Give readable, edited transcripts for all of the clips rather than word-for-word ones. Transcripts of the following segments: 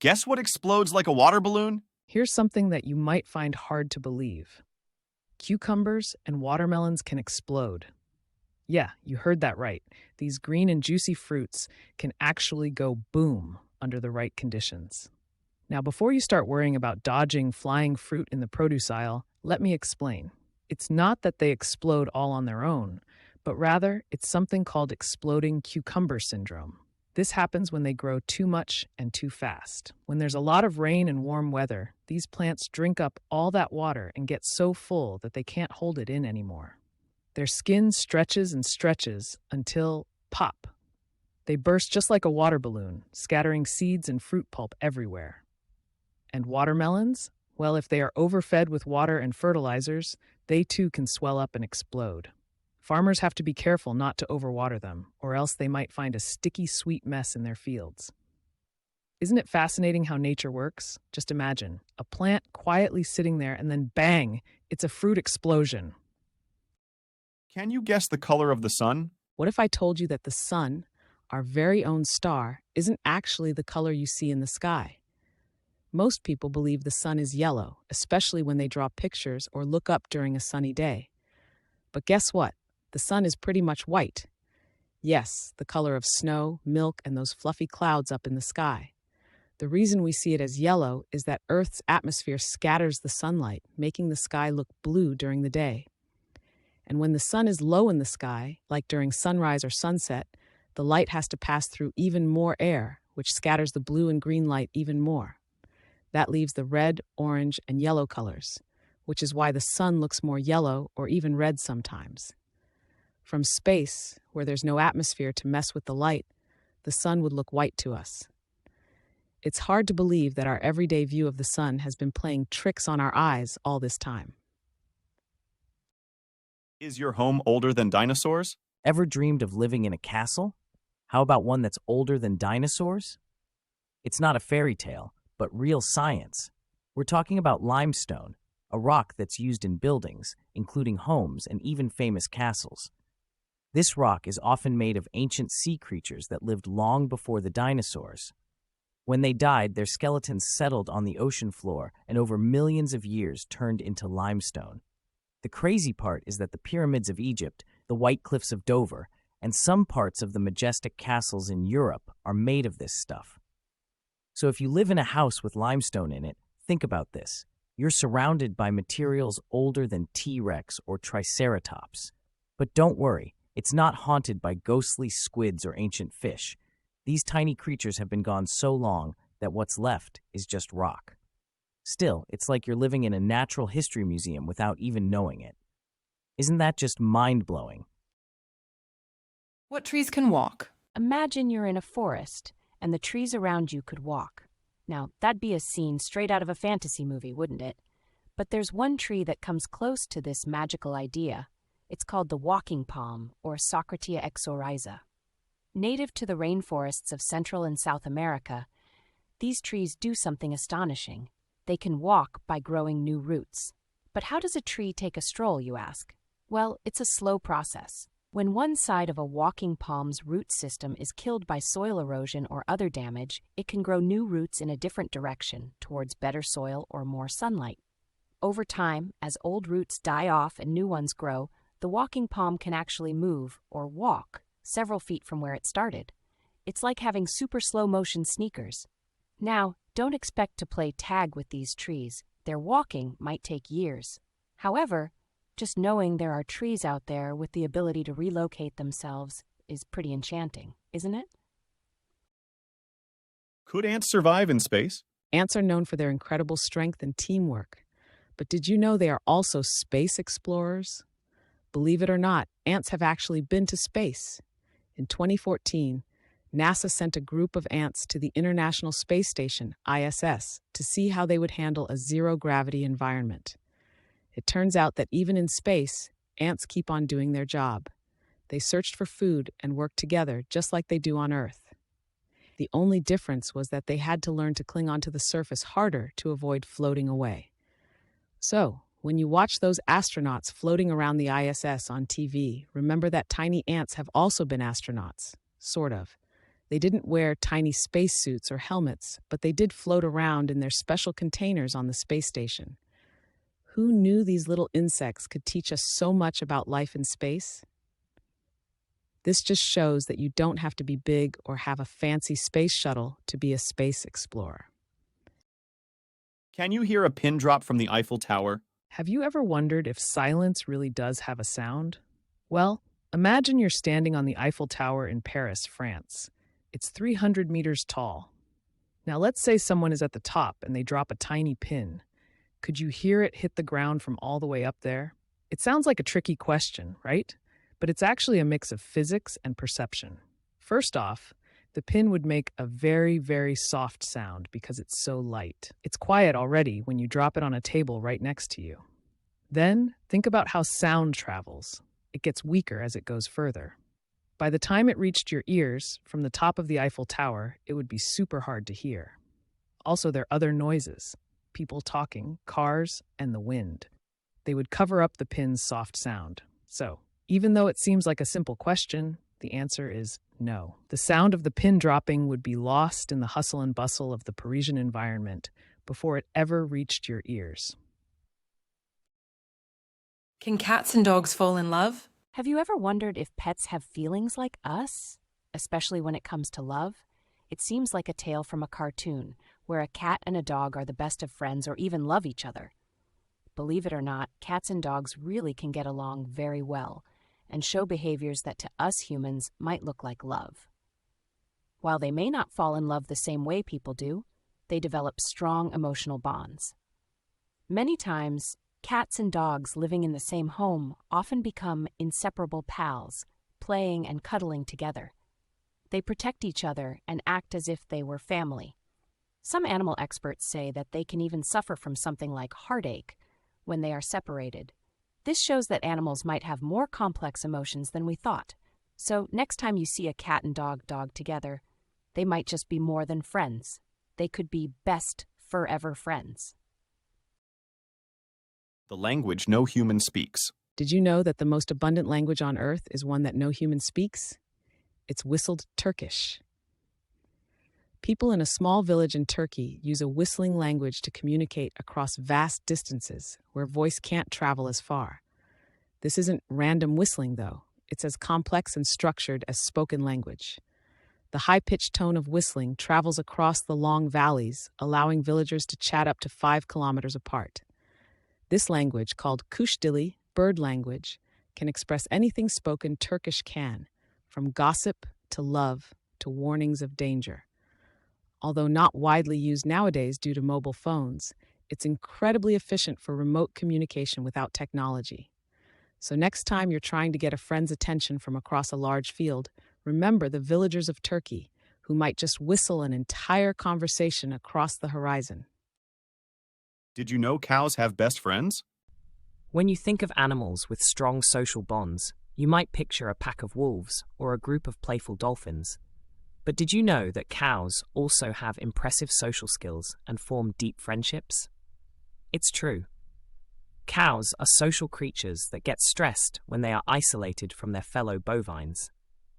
Guess what explodes like a water balloon? Here's something that you might find hard to believe. Cucumbers and watermelons can explode. Yeah, you heard that right. These green and juicy fruits can actually go boom under the right conditions. Now, before you start worrying about dodging flying fruit in the produce aisle, let me explain. It's not that they explode all on their own, but rather it's something called exploding cucumber syndrome. This happens when they grow too much and too fast. When there's a lot of rain and warm weather, these plants drink up all that water and get so full that they can't hold it in anymore. Their skin stretches and stretches until pop. They burst just like a water balloon, scattering seeds and fruit pulp everywhere. And watermelons? Well, if they are overfed with water and fertilizers, they too can swell up and explode. Farmers have to be careful not to overwater them, or else they might find a sticky, sweet mess in their fields. Isn't it fascinating how nature works? Just imagine, a plant quietly sitting there and then bang, it's a fruit explosion. Can you guess the color of the sun? What if I told you that the sun, our very own star, isn't actually the color you see in the sky? Most people believe the sun is yellow, especially when they draw pictures or look up during a sunny day. But guess what? The sun is pretty much white. Yes, the color of snow, milk, and those fluffy clouds up in the sky. The reason we see it as yellow is that Earth's atmosphere scatters the sunlight, making the sky look blue during the day. And when the sun is low in the sky, like during sunrise or sunset, the light has to pass through even more air, which scatters the blue and green light even more. That leaves the red, orange, and yellow colors, which is why the sun looks more yellow or even red sometimes. From space, where there's no atmosphere to mess with the light, the sun would look white to us. It's hard to believe that our everyday view of the sun has been playing tricks on our eyes all this time. Is your home older than dinosaurs? Ever dreamed of living in a castle? How about one that's older than dinosaurs? It's not a fairy tale, but real science. We're talking about limestone, a rock that's used in buildings, including homes and even famous castles. This rock is often made of ancient sea creatures that lived long before the dinosaurs. When they died, their skeletons settled on the ocean floor and over millions of years turned into limestone. The crazy part is that the pyramids of Egypt, the White Cliffs of Dover, and some parts of the majestic castles in Europe are made of this stuff. So if you live in a house with limestone in it, think about this. You're surrounded by materials older than T-Rex or Triceratops. But don't worry, it's not haunted by ghostly squids or ancient fish. These tiny creatures have been gone so long that what's left is just rock. Still, it's like you're living in a natural history museum without even knowing it. Isn't that just mind-blowing? What trees can walk? Imagine you're in a forest, and the trees around you could walk. Now, that'd be a scene straight out of a fantasy movie, wouldn't it? But there's one tree that comes close to this magical idea. It's called the walking palm, or Socratia exorrhiza. Native to the rainforests of Central and South America, these trees do something astonishing. They can walk by growing new roots. But how does a tree take a stroll, you ask? Well, it's a slow process. When one side of a walking palm's root system is killed by soil erosion or other damage, it can grow new roots in a different direction, towards better soil or more sunlight. Over time, as old roots die off and new ones grow, the walking palm can actually move, or walk, several feet from where it started. It's like having super slow-motion sneakers. Now, don't expect to play tag with these trees. Their walking might take years. However, just knowing there are trees out there with the ability to relocate themselves is pretty enchanting, isn't it? Could ants survive in space? Ants are known for their incredible strength and teamwork. But did you know they are also space explorers? Believe it or not, ants have actually been to space. In 2014, NASA sent a group of ants to the International Space Station, ISS, to see how they would handle a zero-gravity environment. It turns out that even in space, ants keep on doing their job. They searched for food and worked together just like they do on Earth. The only difference was that they had to learn to cling onto the surface harder to avoid floating away. So, when you watch those astronauts floating around the ISS on TV, remember that tiny ants have also been astronauts, sort of. They didn't wear tiny spacesuits or helmets, but they did float around in their special containers on the space station. Who knew these little insects could teach us so much about life in space? This just shows that you don't have to be big or have a fancy space shuttle to be a space explorer. Can you hear a pin drop from the Eiffel Tower? Have you ever wondered if silence really does have a sound? Well, imagine you're standing on the Eiffel Tower in Paris, France. It's 300 meters tall. Now let's say someone is at the top and they drop a tiny pin. Could you hear it hit the ground from all the way up there? It sounds like a tricky question, right? But it's actually a mix of physics and perception. First off, the pin would make a very, very soft sound because it's so light. It's quiet already when you drop it on a table right next to you. Then, think about how sound travels. It gets weaker as it goes further. By the time it reached your ears, from the top of the Eiffel Tower, it would be super hard to hear. Also, there are other noises. People talking, cars, and the wind. They would cover up the pin's soft sound. So, even though it seems like a simple question, the answer is no. The sound of the pin dropping would be lost in the hustle and bustle of the Parisian environment before it ever reached your ears. Can cats and dogs fall in love? Have you ever wondered if pets have feelings like us? Especially when it comes to love? It seems like a tale from a cartoon, where a cat and a dog are the best of friends or even love each other. Believe it or not, cats and dogs really can get along very well and show behaviors that to us humans might look like love. While they may not fall in love the same way people do, they develop strong emotional bonds. Many times, cats and dogs living in the same home often become inseparable pals, playing and cuddling together. They protect each other and act as if they were family. Some animal experts say that they can even suffer from something like heartache when they are separated. This shows that animals might have more complex emotions than we thought. So next time you see a cat and dog together, they might just be more than friends. They could be best forever friends. The language no human speaks. Did you know that the most abundant language on Earth is one that no human speaks? It's whistled Turkish. People in a small village in Turkey use a whistling language to communicate across vast distances where voice can't travel as far. This isn't random whistling, though. It's as complex and structured as spoken language. The high-pitched tone of whistling travels across the long valleys, allowing villagers to chat up to 5 kilometers apart. This language, called kuş dili, bird language, can express anything spoken Turkish can, from gossip to love to warnings of danger. Although not widely used nowadays due to mobile phones, it's incredibly efficient for remote communication without technology. So next time you're trying to get a friend's attention from across a large field, remember the villagers of Turkey, who might just whistle an entire conversation across the horizon. Did you know cows have best friends? When you think of animals with strong social bonds, you might picture a pack of wolves or a group of playful dolphins. But did you know that cows also have impressive social skills and form deep friendships? It's true. Cows are social creatures that get stressed when they are isolated from their fellow bovines.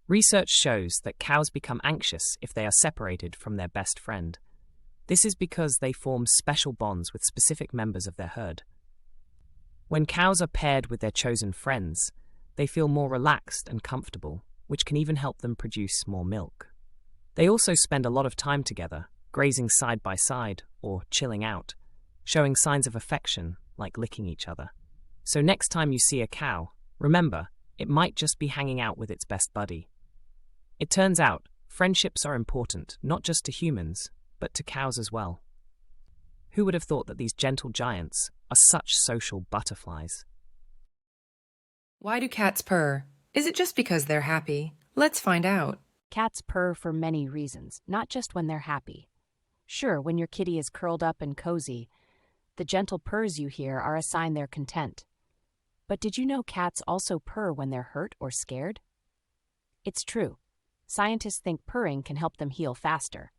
Research shows that cows become anxious if they are separated from their best friend. This is because they form special bonds with specific members of their herd. When cows are paired with their chosen friends, they feel more relaxed and comfortable, which can even help them produce more milk. They also spend a lot of time together, grazing side by side or chilling out, showing signs of affection like licking each other. So next time you see a cow, remember, it might just be hanging out with its best buddy. It turns out, friendships are important not just to humans, but to cows as well. Who would have thought that these gentle giants are such social butterflies? Why do cats purr? Is it just because they're happy? Let's find out. Cats purr for many reasons, not just when they're happy. Sure, when your kitty is curled up and cozy, the gentle purrs you hear are a sign they're content. But did you know cats also purr when they're hurt or scared? It's true. Scientists think purring can help them heal faster.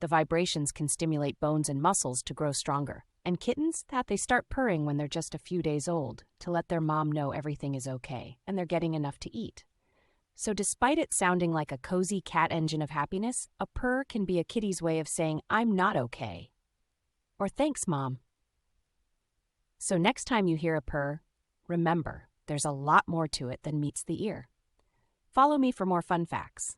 The vibrations can stimulate bones and muscles to grow stronger. And kittens, they start purring when they're just a few days old to let their mom know everything is okay and they're getting enough to eat. So despite it sounding like a cozy cat engine of happiness, a purr can be a kitty's way of saying, I'm not okay. Or thanks, Mom. So next time you hear a purr, remember, there's a lot more to it than meets the ear. Follow me for more fun facts.